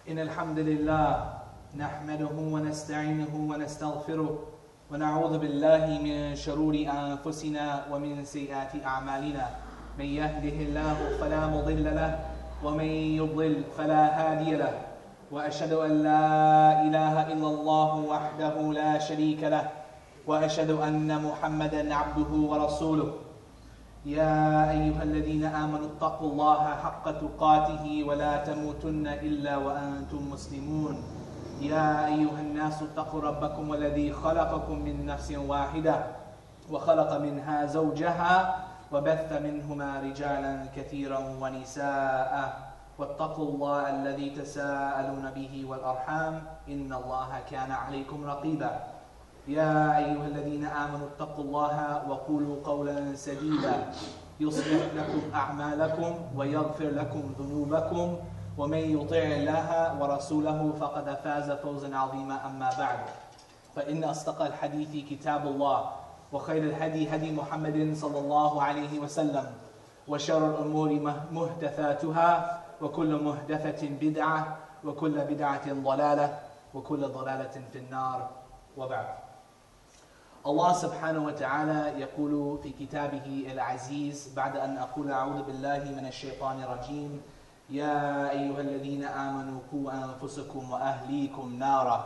إن الحمد لله نحمده ونستعينه ونستغفره ونعوذ بالله من شرور أنفسنا ومن سيئات أعمالنا من يهده الله فلا مضل له ومن يضلل فلا هادي له وأشهد أن لا إله إلا الله وحده لا شريك له وأشهد أن محمدا عبده ورسوله يا أيها الذين آمنوا اتقوا الله حق تقاته ولا تموتن إلا وأنتم مسلمون يا أيها الناس اتقوا ربكم الذي خلقكم من نفس واحدة وخلق منها زوجها وبث منهما رجالا كثيرا ونساء واتقوا الله الذي تساءلون به والأرحام إن الله كان عليكم رقيبا يا أيها الذين آمنوا اتقوا الله وقولوا قولا سديدا يصلح لكم أعمالكم ويغفر لكم ذنوبكم ومن يطع الله ورسوله فقد فاز فوزا عظيما أما بعد فإن أصدق الحديث كتاب الله وخير الهدي هدي محمد صلى الله عليه وسلم وشر الأمور محدثاتها وكل محدثة بدعة وكل بدعة ضلالة وكل ضلالة في النار وبعد. الله سبحانه وتعالى يقول في كتابه العزيز بعد أن أقول أعوذ بالله من الشيطان الرجيم يا أيها الذين آمنوا قوا أنفسكم وأهليكم نارا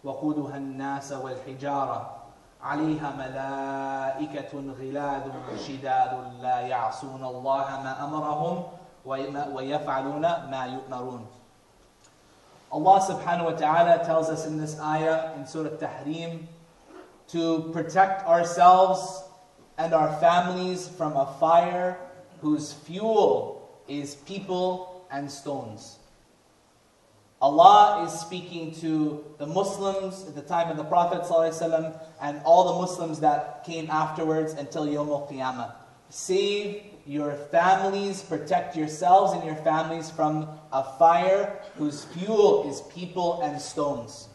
وقودها الناس والحجارة عليها ملائكة غلاظ شداد لا يعصون الله ما أمرهم ويفعلون ما يؤمرون. Allah subhanahu wa ta'ala tells us in this ayah in Surah Tahrim to protect ourselves and our families from a fire whose fuel is people and stones. Allah is speaking to the Muslims at the time of the Prophet ﷺ and all the Muslims that came afterwards until Yawm al-Qiyamah. Save your families, protect yourselves and your families from a fire whose fuel is people and stones.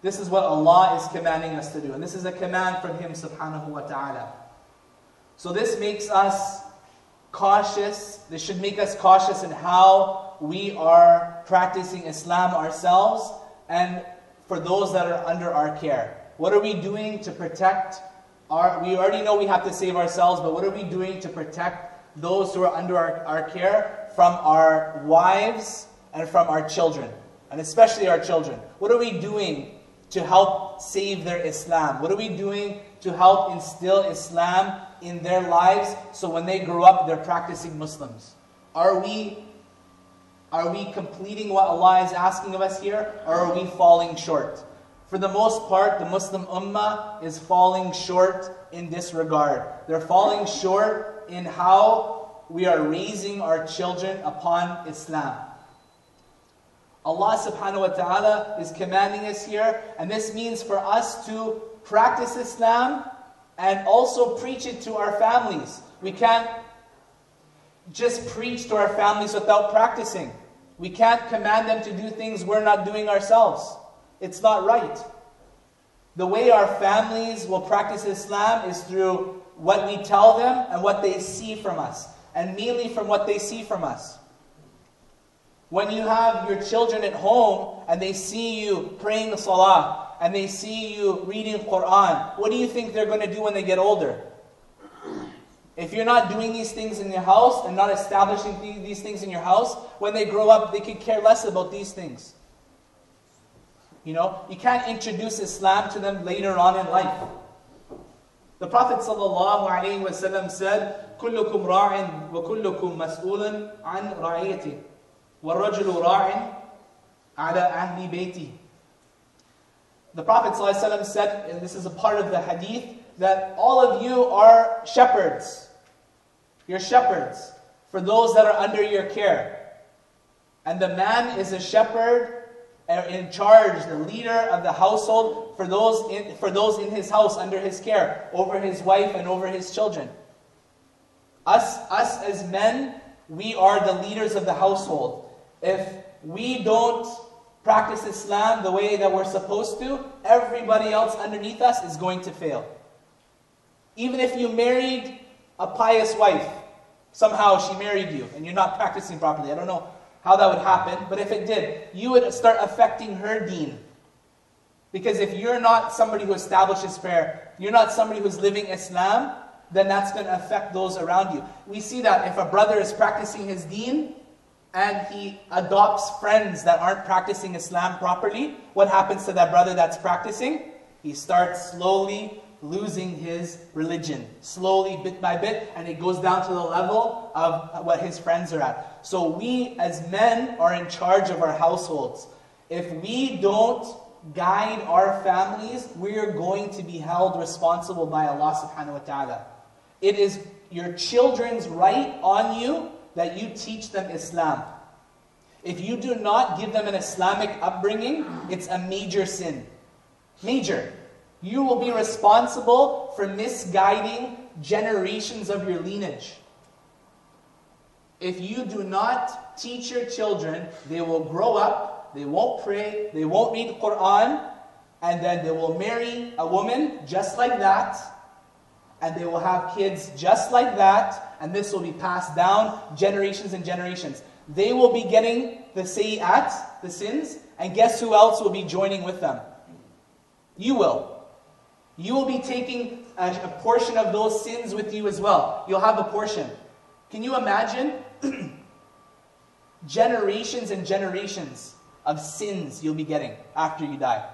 This is what Allah is commanding us to do. And this is a command from Him subhanahu wa ta'ala. So this makes us cautious. This should make us cautious in how we are practicing Islam ourselves and for those that are under our care. What are we doing to protect we already know we have to save ourselves, but what are we doing to protect those who are under our care from our wives and from our children, and especially our children? What are we doing to help save their Islam? What are we doing to help instill Islam in their lives so when they grow up they're practicing Muslims? Are we completing what Allah is asking of us here, or are we falling short? For the most part, the Muslim Ummah is falling short in this regard. They're falling short in how we are raising our children upon Islam. Allah subhanahu wa ta'ala is commanding us here, and this means for us to practice Islam and also preach it to our families. We can't just preach to our families without practicing. We can't command them to do things we're not doing ourselves. It's not right. The way our families will practice Islam is through what we tell them and what they see from us, and mainly from what they see from us. When you have your children at home and they see you praying the salah and they see you reading Quran, what do you think they're going to do when they get older? If you're not doing these things in your house and not establishing these things in your house, when they grow up, they could care less about these things. You can't introduce Islam to them later on in life. The Prophet ﷺ said, كُلُّكُمْ رَاعٍ وَكُلُّكُمْ مَسْئُولٌ عَنْ رَعِيَّتِهِ وَالرَّجُلُ رَاعٍ عَلَى أَهْلِ بَيْتِهِ. The Prophet ﷺ said, and this is a part of the hadith, that all of you are shepherds. You're shepherds for those that are under your care. And the man is a shepherd in charge, the leader of the household for those in his house under his care, over his wife and over his children. Us as men, we are the leaders of the household. If we don't practice Islam the way that we're supposed to, everybody else underneath us is going to fail. Even if you married a pious wife, somehow she married you and you're not practicing properly. I don't know how that would happen, but if it did, you would start affecting her deen. Because if you're not somebody who establishes prayer, you're not somebody who's living Islam, then that's going to affect those around you. We see that if a brother is practicing his deen, and he adopts friends that aren't practicing Islam properly, what happens to that brother that's practicing? He starts slowly losing his religion, slowly, bit by bit, and it goes down to the level of what his friends are at. So we as men are in charge of our households. If we don't guide our families, we are going to be held responsible by Allah subhanahu wa ta'ala. It is your children's right on you that you teach them Islam. If you do not give them an Islamic upbringing, it's a major sin. Major. You will be responsible for misguiding generations of your lineage. If you do not teach your children, they will grow up, they won't pray, they won't read the Quran, and then they will marry a woman just like that, and they will have kids just like that, and this will be passed down generations and generations. They will be getting the sayyat, the sins, and guess who else will be joining with them? You will. You will be taking a portion of those sins with you as well. You'll have a portion. Can you imagine generations and generations of sins you'll be getting after you die?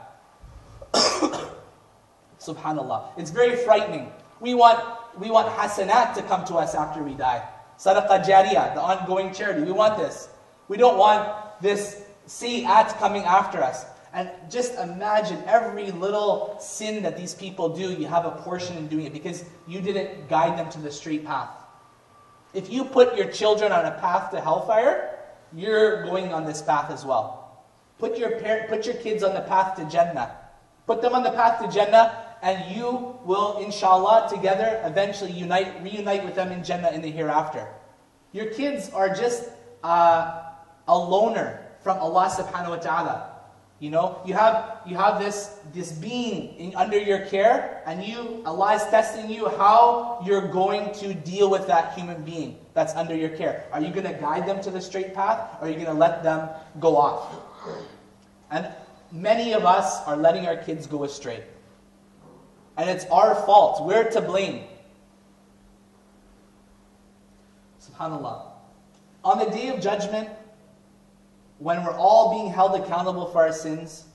Subhanallah. It's very frightening. We want hasanat to come to us after we die. Sadaqah jariyah, the ongoing charity. We want this. We don't want this sayyat coming after us. And just imagine every little sin that these people do, you have a portion in doing it because you didn't guide them to the straight path. If you put your children on a path to hellfire, you're going on this path as well. Put your kids on the path to Jannah. Put them on the path to Jannah, and you will, inshallah, together eventually reunite with them in Jannah in the hereafter. Your kids are just a loaner from Allah subhanahu wa ta'ala. You know, you have this being under your care, and Allah is testing you how you're going to deal with that human being that's under your care. Are you going to guide them to the straight path, or are you going to let them go off? And many of us are letting our kids go astray. And it's our fault. We're to blame. SubhanAllah. On the Day of Judgment, when we're all being held accountable for our sins,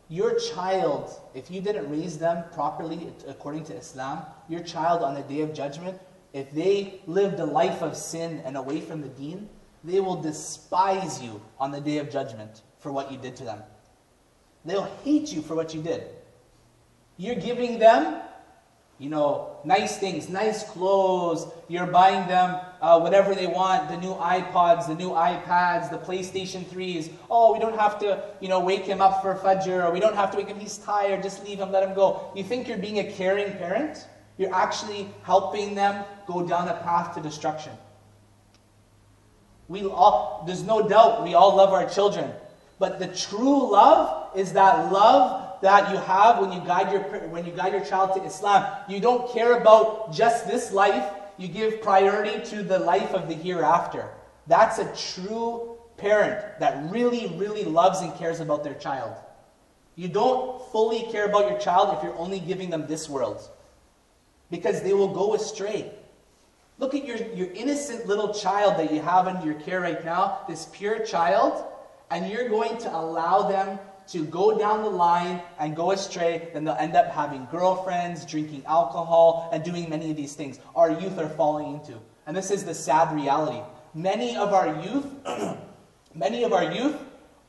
your child, if you didn't raise them properly according to Islam, your child on the Day of Judgment, if they lived a life of sin and away from the deen, they will despise you on the Day of Judgment for what you did to them. They'll hate you for what you did. You're giving them, nice things, nice clothes. You're buying them whatever they want, the new iPods, the new iPads, the PlayStation 3s. Oh, we don't have to, wake him up for Fajr, or we don't have to wake him, he's tired, just leave him, let him go. You think you're being a caring parent? You're actually helping them go down a path to destruction. There's no doubt we all love our children. But the true love is that love that you have when you guide your child to Islam. You don't care about just this life. You give priority to the life of the hereafter. That's a true parent that really, really loves and cares about their child. You don't fully care about your child if you're only giving them this world, because they will go astray. Look at your innocent little child that you have under your care right now, this pure child, and you're going to allow them to go down the line and go astray, then they'll end up having girlfriends, drinking alcohol, and doing many of these things our youth are falling into. And this is the sad reality. Many of our youth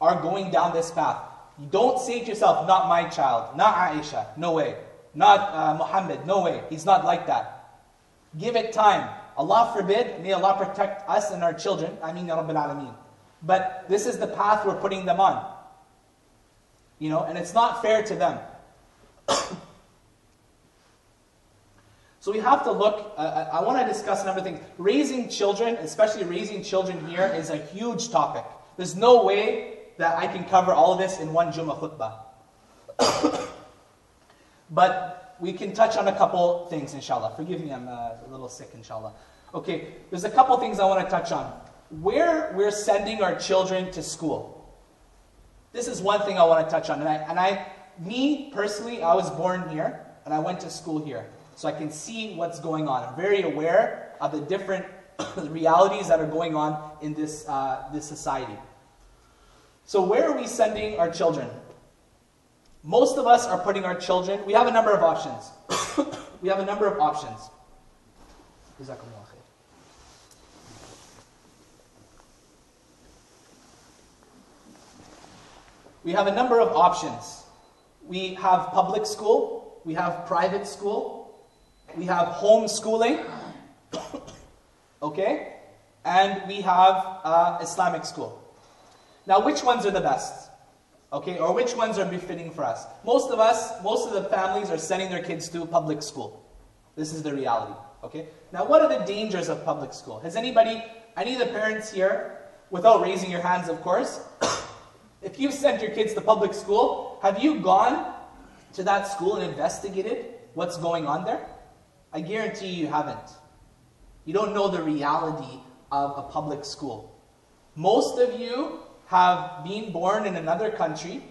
are going down this path. You don't say to yourself, not my child, not Aisha, no way. Not Muhammad, no way. He's not like that. Give it time. Allah forbid, may Allah protect us and our children. Ameen ya Rabbil Alameen. But this is the path we're putting them on. And it's not fair to them. So we have to look, I want to discuss a number of things. Raising children, especially raising children here, is a huge topic. There's no way that I can cover all of this in one Jumaah khutbah. But we can touch on a couple things, inshallah. Forgive me, I'm a little sick, inshallah. Okay, there's a couple things I want to touch on. where we're sending our children to school. This is one thing I want to touch on. Me personally, I was born here and I went to school here. So I can see what's going on. I'm very aware of the different realities that are going on in this society. So where are we sending our children? Most of us are putting our children, we have a number of options. We have a number of options. We have a number of options. We have public school, we have private school, we have homeschooling, okay? And we have Islamic school. Now, which ones are the best? Okay, or which ones are befitting for us? Most of the families are sending their kids to public school. This is the reality, okay? Now, what are the dangers of public school? Has any of the parents here, without raising your hands, of course, if you've sent your kids to public school, have you gone to that school and investigated what's going on there? I guarantee you haven't. You don't know the reality of a public school. Most of you have been born in another country,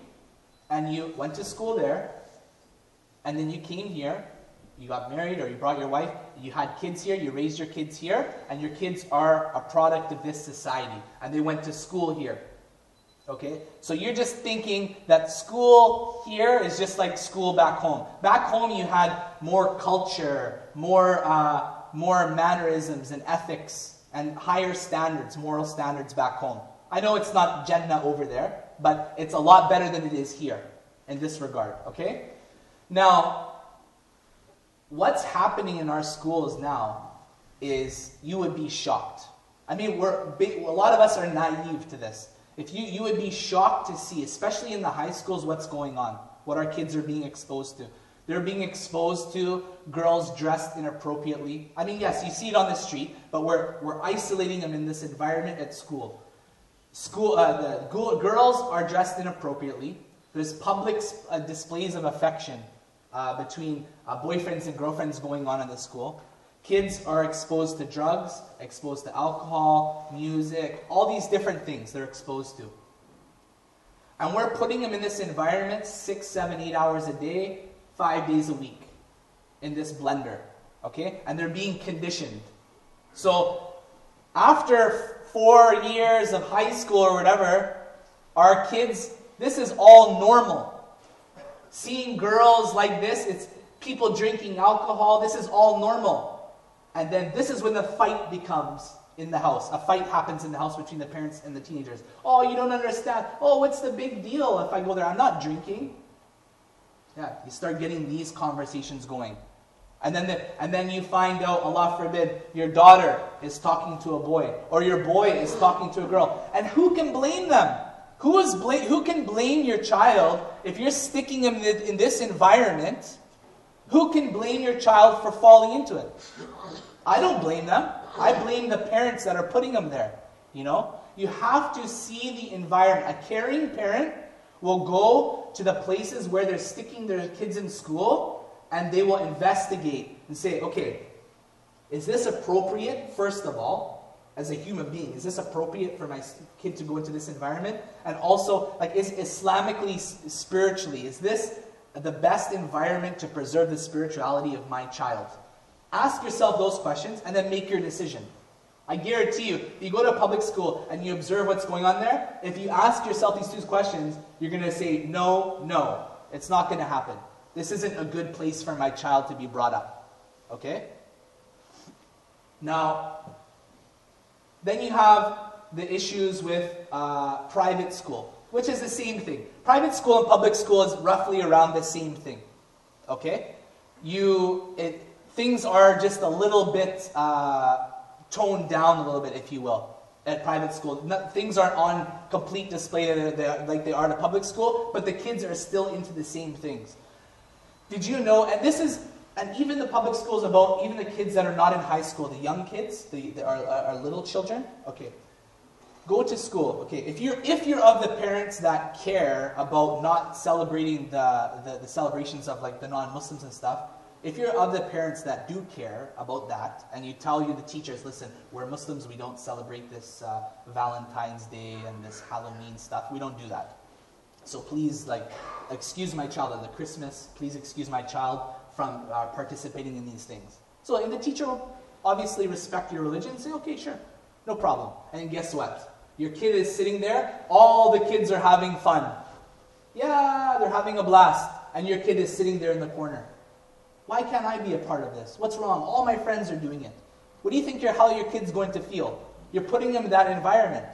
and you went to school there, and then you came here, you got married, or you brought your wife, you had kids here, you raised your kids here, and your kids are a product of this society, and they went to school here. Okay? So you're just thinking that school here is just like school back home. Back home you had more culture, more mannerisms and ethics, and higher standards, moral standards back home. I know it's not Jannah over there, but it's a lot better than it is here in this regard, okay? Now, what's happening in our schools now is you would be shocked. I mean, a lot of us are naive to this. If you would be shocked to see, especially in the high schools, what's going on, what our kids are being exposed to. They're being exposed to girls dressed inappropriately. I mean, yes, you see it on the street, but we're isolating them in this environment at school. Girls are dressed inappropriately. There's public displays of affection between boyfriends and girlfriends going on in the school. Kids are exposed to drugs, exposed to alcohol, music, all these different things they're exposed to. And we're putting them in this environment 6, 7, 8 hours a day, 5 days a week in this blender, okay? And they're being conditioned. So after 4 years of high school or whatever, our kids, this is all normal. Seeing girls like this, it's people drinking alcohol, this is all normal. And then this is when the fight becomes in the house. A fight happens in the house between the parents and the teenagers. Oh, you don't understand. Oh, what's the big deal if I go there? I'm not drinking. Yeah, you start getting these conversations going. And then you find out, Allah forbid, your daughter is talking to a boy, or your boy is talking to a girl. And who can blame them? Who can blame your child if you're sticking them in this environment? Who can blame your child for falling into it? I don't blame them. I blame the parents that are putting them there. You know? You have to see the environment. A caring parent will go to the places where they're sticking their kids in school, and they will investigate and say, okay, is this appropriate, first of all, as a human being? Is this appropriate for my kid to go into this environment? And also, like, is Islamically, spiritually, is this the best environment to preserve the spirituality of my child? Ask yourself those questions and then make your decision. I guarantee you, if you go to a public school and you observe what's going on there, if you ask yourself these two questions, you're going to say, no, it's not going to happen. This isn't a good place for my child to be brought up. Okay? Now, then you have the issues with private school, which is the same thing. Private school and public school is roughly around the same thing. Okay? Things are just a little bit toned down a little bit, if you will, at private school. Things aren't on complete display like they are at a public school, but the kids are still into the same things. Did you know, and even the public schools about, even the kids that are not in high school, the young kids, our little children, okay, go to school, okay. If you're of the parents that care about not celebrating the celebrations of like the non-Muslims and stuff, if you're of the parents that do care about that, and you tell the teachers, listen, we're Muslims, we don't celebrate this Valentine's Day and this Halloween stuff. We don't do that. So please, excuse my child at the Christmas. Please excuse my child from participating in these things. So, and the teacher will obviously respect your religion and say, okay, sure, no problem. And guess what? Your kid is sitting there. All the kids are having fun. Yeah, they're having a blast. And your kid is sitting there in the corner. Why can't I be a part of this? What's wrong? All my friends are doing it. What do you think how your kid's going to feel? You're putting them in that environment,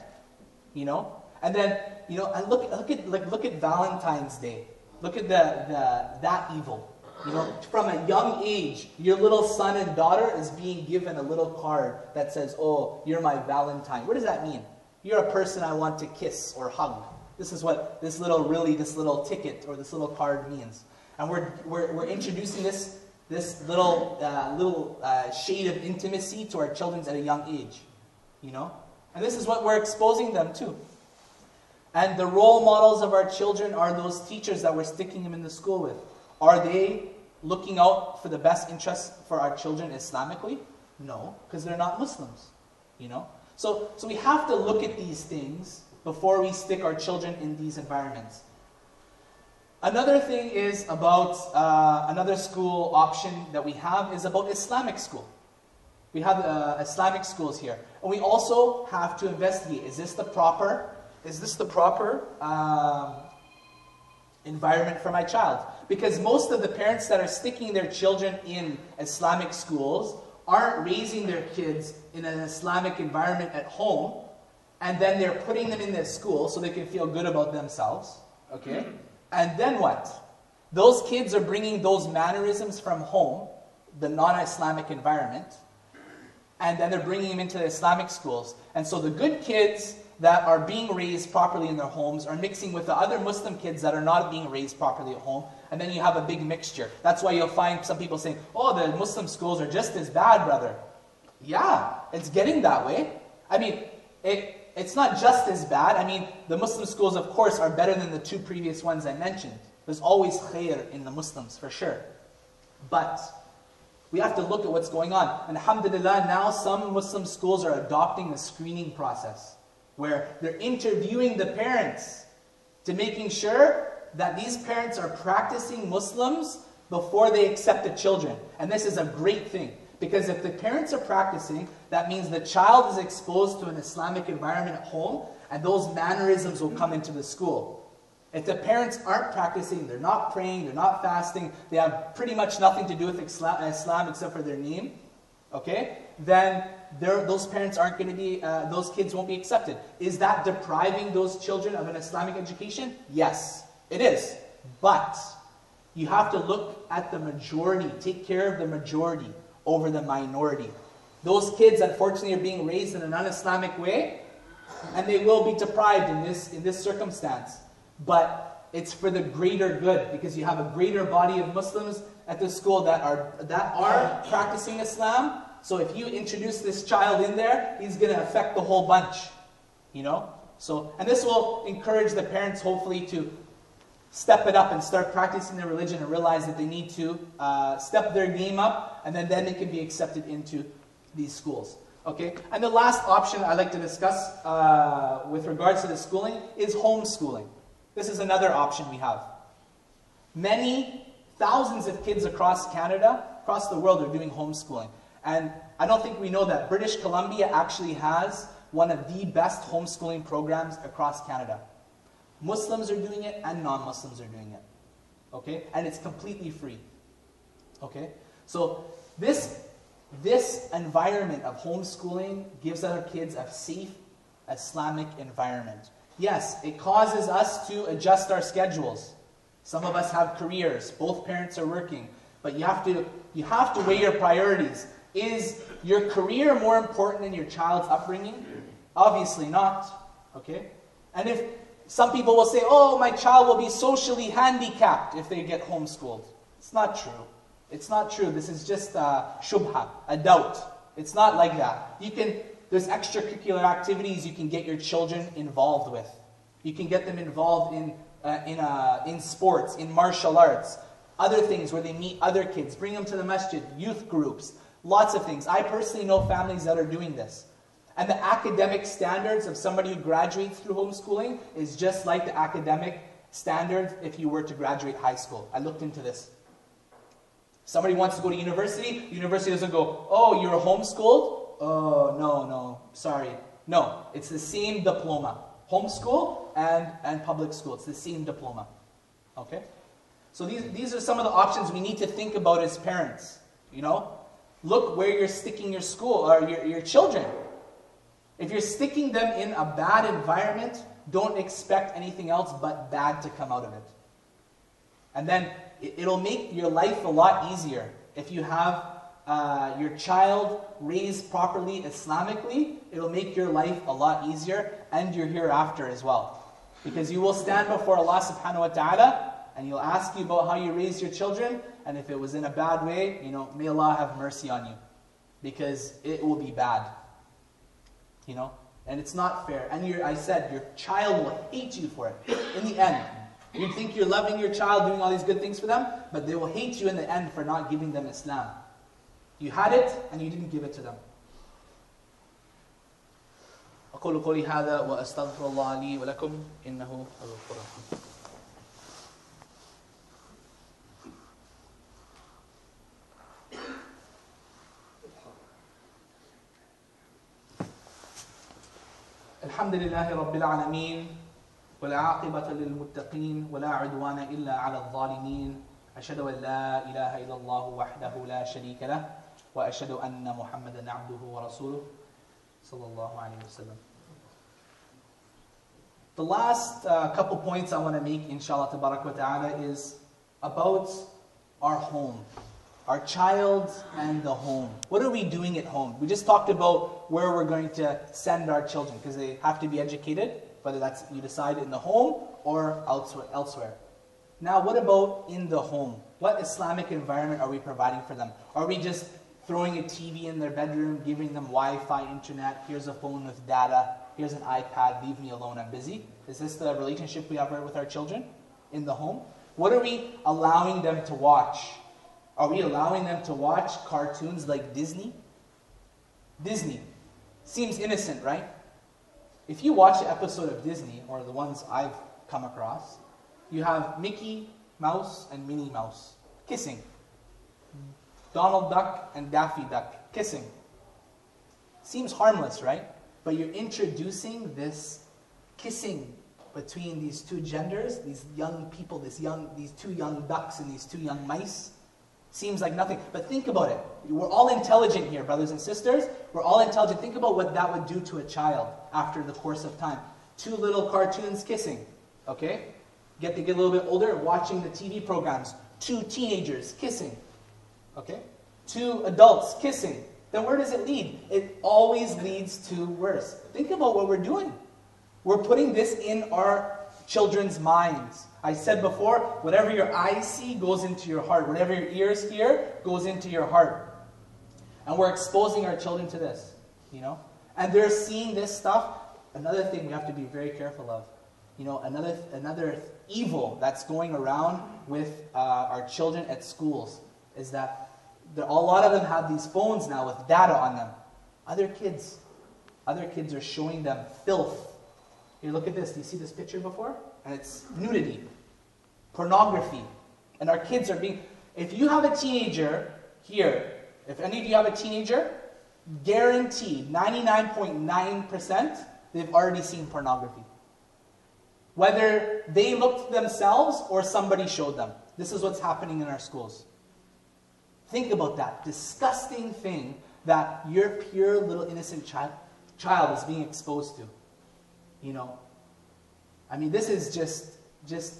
And then, and look at Valentine's Day. Look at that evil. From a young age, your little son and daughter is being given a little card that says, oh, you're my Valentine. What does that mean? You're a person I want to kiss or hug. This is what this little ticket or this little card means. And we're introducing this little shade of intimacy to our children at a young age, And this is what we're exposing them to. And the role models of our children are those teachers that we're sticking them in the school with. Are they looking out for the best interests for our children Islamically? No, because they're not Muslims, So we have to look at these things before we stick our children in these environments. Another thing is about, another school option that we have is about Islamic school. We have Islamic schools here. And we also have to investigate, is this the proper environment for my child? Because most of the parents that are sticking their children in Islamic schools aren't raising their kids in an Islamic environment at home, and then they're putting them in this school so they can feel good about themselves, okay? And then what? Those kids are bringing those mannerisms from home, the non-Islamic environment, and then they're bringing them into the Islamic schools. And so the good kids that are being raised properly in their homes are mixing with the other Muslim kids that are not being raised properly at home, and then you have a big mixture. That's why you'll find some people saying, oh, the Muslim schools are just as bad, brother. Yeah, it's getting that way. I mean, it's not just as bad. I mean, the Muslim schools, of course, are better than the two previous ones I mentioned. There's always khair in the Muslims, for sure. But we have to look at what's going on. And alhamdulillah, now some Muslim schools are adopting a screening process where they're interviewing the parents to making sure that these parents are practicing Muslims before they accept the children. And this is a great thing. Because if the parents are practicing, that means the child is exposed to an Islamic environment at home, and those mannerisms will come into the school. If the parents aren't practicing, they're not praying, they're not fasting, they have pretty much nothing to do with Islam except for their name, okay? Then those parents aren't going to be, those kids won't be accepted. Is that depriving those children of an Islamic education? Yes, it is. But you have to look at the majority, take care of the majority over the minority. Those kids, unfortunately, are being raised in an un-Islamic way, and they will be deprived in this circumstance. But it's for the greater good, because you have a greater body of Muslims at the school that are practicing Islam. So if you introduce this child in there, he's going to affect the whole bunch, So, and this will encourage the parents, hopefully, to step it up and start practicing their religion and realize that they need to step their game up, and then they can be accepted into these schools. Okay? And the last option I'd like to discuss with regards to the schooling is homeschooling. This is another option we have. Many thousands of kids across Canada, across the world, are doing homeschooling. And I don't think we know that British Columbia actually has one of the best homeschooling programs across Canada. Muslims are doing it and non-Muslims are doing it. Okay? And it's completely free. Okay? So this environment of homeschooling gives our kids a safe Islamic environment. Yes, it causes us to adjust our schedules. Some of us have careers. Both parents are working. But you have to weigh your priorities. Is your career more important than your child's upbringing? Obviously not. Okay? And if some people will say, oh, my child will be socially handicapped if they get homeschooled. It's not true. It's not true. This is just shubha, a doubt. It's not like that. There's extracurricular activities you can get your children involved with. You can get them involved in sports, in martial arts. Other things where they meet other kids, bring them to the masjid, youth groups, lots of things. I personally know families that are doing this. And the academic standards of somebody who graduates through homeschooling is just like the academic standards if you were to graduate high school. I looked into this. Somebody wants to go to university, the university doesn't go, oh, you're homeschooled? Oh, no, sorry. No, it's the same diploma. Homeschool and public school, it's the same diploma. Okay? So these are some of the options we need to think about as parents. You know? Look where you're sticking your school, or your children. If you're sticking them in a bad environment, don't expect anything else but bad to come out of it. And then it'll make your life a lot easier. If you have your child raised properly Islamically, it'll make your life a lot easier and your hereafter as well. Because you will stand before Allah subhanahu wa ta'ala and He'll ask you about how you raised your children, and if it was in a bad way, you know, may Allah have mercy on you. Because it will be bad. You know, and it's not fair. And I said, your child will hate you for it in the end. You think you're loving your child, doing all these good things for them, but they will hate you in the end for not giving them Islam. You had it, and you didn't give it to them. أقول قولي هذا وأستغفر الله لي ولكم إنه الغفور الرحيم. الحمد لله رب العالمين والعاقبة للمتقين ولا عدوان إلا على الظالمين أشهد أن لا إله إلا الله وحده لا شريك له وأشهد أن محمدا عبده ورسوله صلى الله عليه وسلم. The last couple points I want to make, inshallah tabarak wa ta'ala, is about our home. Our child and the home. What are we doing at home? We just talked about where we're going to send our children, because they have to be educated, whether that's you decide in the home or elsewhere. Now, what about in the home? What Islamic environment are we providing for them? Are we just throwing a TV in their bedroom, giving them Wi-Fi, internet, here's a phone with data, here's an iPad, leave me alone, I'm busy? Is this the relationship we have with our children in the home? What are we allowing them to watch? Are we allowing them to watch cartoons like Disney? Disney. Seems innocent, right? If you watch an episode of Disney, or the ones I've come across, you have Mickey Mouse and Minnie Mouse kissing. Donald Duck and Daffy Duck kissing. Seems harmless, right? But you're introducing this kissing between these two genders, these young people, these two young ducks and these two young mice. Seems like nothing, but think about it. We're all intelligent here, brothers and sisters. We're all intelligent. Think about what that would do to a child after the course of time. Two little cartoons kissing, okay? They get a little bit older, watching the TV programs. Two teenagers kissing, okay? Two adults kissing. Then where does it lead? It always leads to worse. Think about what we're doing. We're putting this in our children's minds. I said before, whatever your eyes see goes into your heart. Whatever your ears hear goes into your heart. And we're exposing our children to this, you know. And they're seeing this stuff. Another thing we have to be very careful of, you know, another evil that's going around with our children at schools is that a lot of them have these phones now with data on them. Other kids are showing them filth. Here, look at this. Do you see this picture before? And it's nudity, pornography. And our kids are being... If you have a teenager here, if any of you have a teenager, guaranteed, 99.9%, they've already seen pornography. Whether they looked themselves or somebody showed them. This is what's happening in our schools. Think about that disgusting thing that your pure little innocent child is being exposed to. You know, I mean, this is just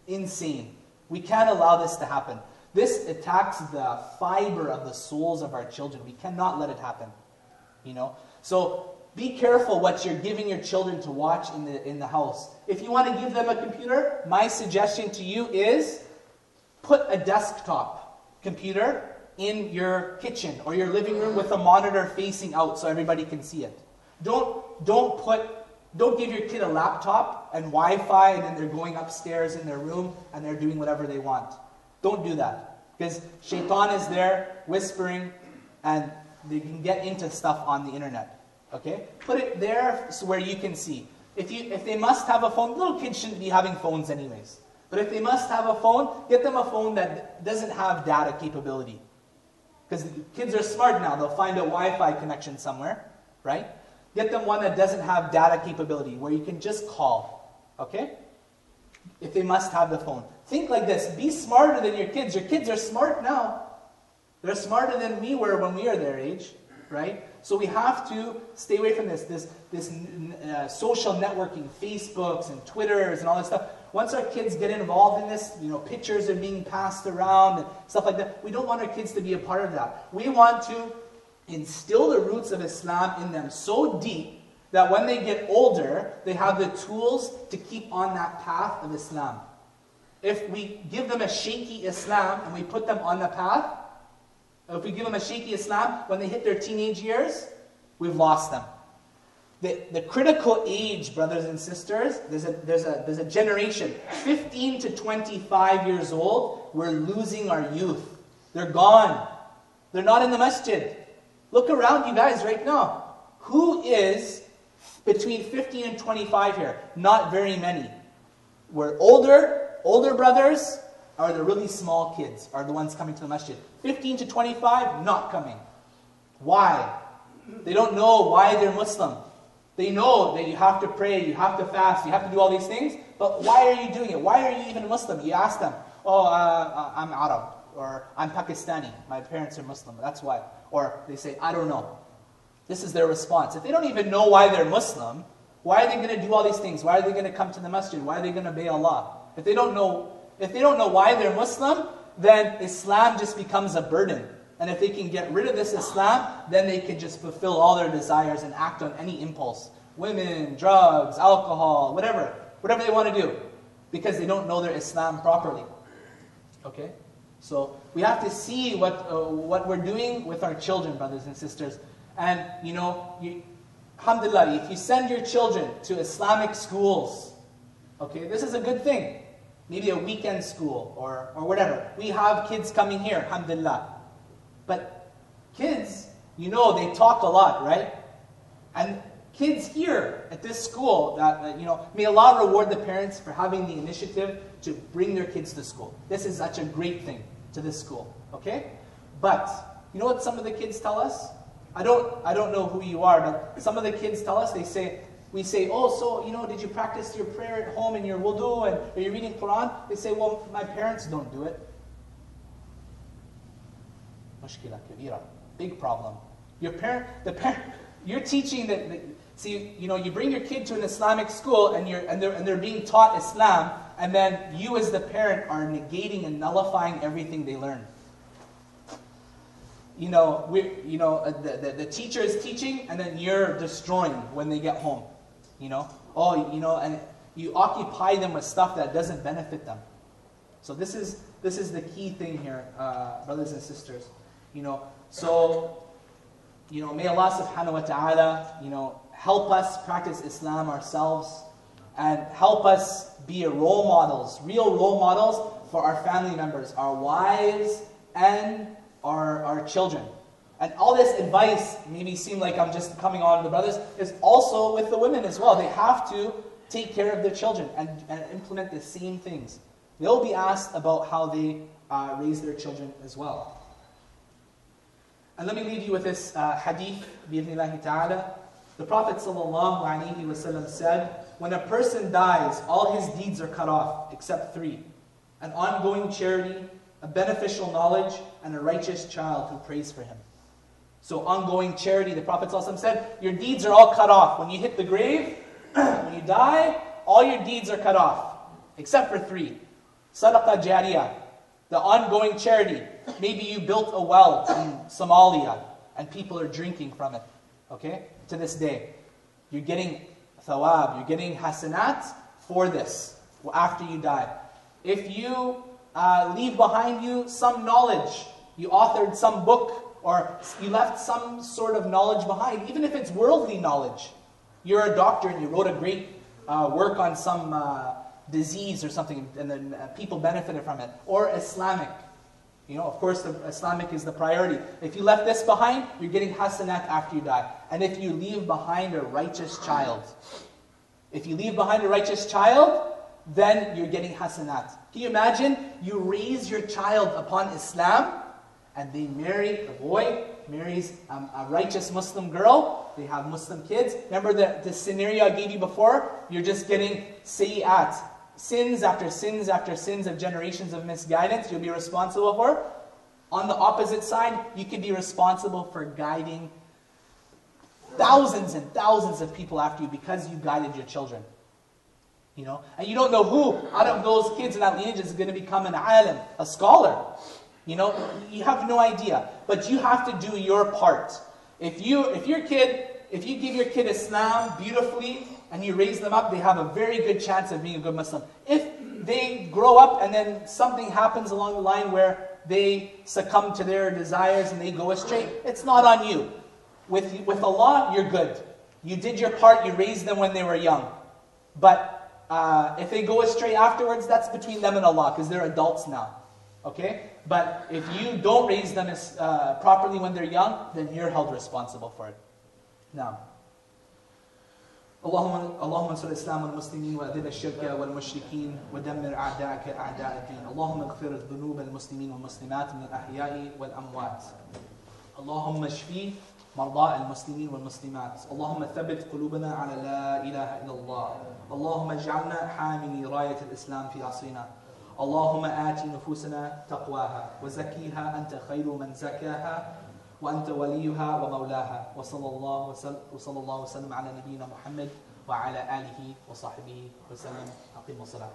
insane. We can't allow this to happen. This attacks the fiber of the souls of our children. We cannot let it happen. You know, so be careful what you're giving your children to watch in the house. If you want to give them a computer, my suggestion to you is put a desktop computer in your kitchen or your living room with a monitor facing out so everybody can see it. Don't give your kid a laptop and Wi-Fi and then they're going upstairs in their room and they're doing whatever they want. Don't do that. Because shaitan is there whispering and they can get into stuff on the internet. Okay? Put it there so where you can see. If they must have a phone, little kids shouldn't be having phones anyways. But if they must have a phone, get them a phone that doesn't have data capability. Because kids are smart now. They'll find a Wi-Fi connection somewhere, right? Get them one that doesn't have data capability, where you can just call, okay? If they must have the phone. Think like this. Be smarter than your kids. Your kids are smart now. They're smarter than we were when we were their age, right? So we have to stay away from this social networking, Facebooks and Twitters and all that stuff. Once our kids get involved in this, pictures are being passed around and stuff like that. We don't want our kids to be a part of that. We want to instill the roots of Islam in them so deep that when they get older, they have the tools to keep on that path of Islam. If we give them a shaky Islam and we put them on the path, if we give them a shaky Islam, when they hit their teenage years, we've lost them. The critical age, brothers and sisters, there's a generation, 15 to 25 years old, we're losing our youth. They're gone. They're not in the masjid. Look around you guys right now. Who is between 15 and 25 here? Not very many. We're older brothers, or the really small kids are the ones coming to the masjid. 15 to 25, not coming. Why? They don't know why they're Muslim. They know that you have to pray, you have to fast, you have to do all these things, but why are you doing it? Why are you even a Muslim? You ask them, I'm Arab, or I'm Pakistani, my parents are Muslim, that's why. Or they say, I don't know. This is their response. If they don't even know why they're Muslim, why are they going to do all these things? Why are they going to come to the masjid? Why are they going to obey Allah? If they don't know why they're Muslim, then Islam just becomes a burden. And if they can get rid of this Islam, then they can just fulfill all their desires and act on any impulse. Women, drugs, alcohol, whatever they want to do. Because they don't know their Islam properly. Okay? So we have to see what we're doing with our children, brothers and sisters. And, alhamdulillah, if you send your children to Islamic schools, okay, this is a good thing. Maybe a weekend school or whatever. We have kids coming here, alhamdulillah. But kids, they talk a lot, right? And kids here at this school, may Allah reward the parents for having the initiative to bring their kids to school. This is such a great thing to this school, okay? But, you know what some of the kids tell us? I don't know who you are, but some of the kids tell us, we say, did you practice your prayer at home in your wudu and are you reading Quran? They say, well, my parents don't do it. Mushkila kabira. Big problem. You're teaching that, you bring your kid to an Islamic school and they're being taught Islam, and then you as the parent are negating and nullifying everything they learn. The teacher is teaching and then you're destroying when they get home. And you occupy them with stuff that doesn't benefit them. So this is the key thing here, brothers and sisters. May Allah subhanahu wa ta'ala, help us practice Islam ourselves and help us be real role models for our family members, our wives and our children. And all this advice maybe seem like I'm just coming on the brothers, is also with the women as well. They have to take care of their children and implement the same things. They'll be asked about how they raise their children as well. And let me leave you with this hadith, bi'idhnillahi ta'ala. The Prophet ﷺ said, when a person dies, all his deeds are cut off, except three: an ongoing charity, a beneficial knowledge, and a righteous child who prays for him. So ongoing charity, the Prophet ﷺ said, your deeds are all cut off. When you hit the grave, when you die, all your deeds are cut off, except for three. Sadaqah jariyah, the ongoing charity. Maybe you built a well in Somalia, and people are drinking from it, okay? To this day. You're getting thawab, you're getting hasanat for this, after you die. If you leave behind you some knowledge, you authored some book, or you left some sort of knowledge behind, even if it's worldly knowledge. You're a doctor and you wrote a great work on some disease or something, and then people benefited from it. Or Islamic. Of course, Islamic is the priority. If you left this behind, you're getting hasanat after you die. And if you leave behind a righteous child, then you're getting hasanat. Can you imagine? You raise your child upon Islam, and the boy marries a righteous Muslim girl. They have Muslim kids. Remember the scenario I gave you before? You're just getting sayyat. Sins after sins after sins of generations of misguidance you'll be responsible for. On the opposite side, you could be responsible for guiding thousands and thousands of people after you because you guided your children. And you don't know who out of those kids in that lineage is going to become an alim, a scholar. You have no idea. But you have to do your part. If you give your kid Islam beautifully, and you raise them up, they have a very good chance of being a good Muslim. If they grow up and then something happens along the line where they succumb to their desires and they go astray, it's not on you. With Allah, you're good. You did your part, you raised them when they were young. But if they go astray afterwards, that's between them and Allah, because they're adults now. Okay? But if you don't raise them properly when they're young, then you're held responsible for it. Now, اللهم انصر الإسلام والمسلمين وأذل الشرك والمشركين ودمر أعداءك أعداء الدين. اللهم اغفر ذنوب المسلمين والمسلمات من الأحياء والأموات. اللهم اشفي مرضى المسلمين والمسلمات. اللهم ثبت قلوبنا على لا إله إلا الله. اللهم اجعلنا حاملي راية الإسلام في عصرنا. اللهم آت نفوسنا تقواها وزكيها أنت خير من زكاها وأنت وليها ومولاها. وصلى الله وسلم على نبينا محمد وعلى آله وصحبه وسلم. أقيموا الصلاة.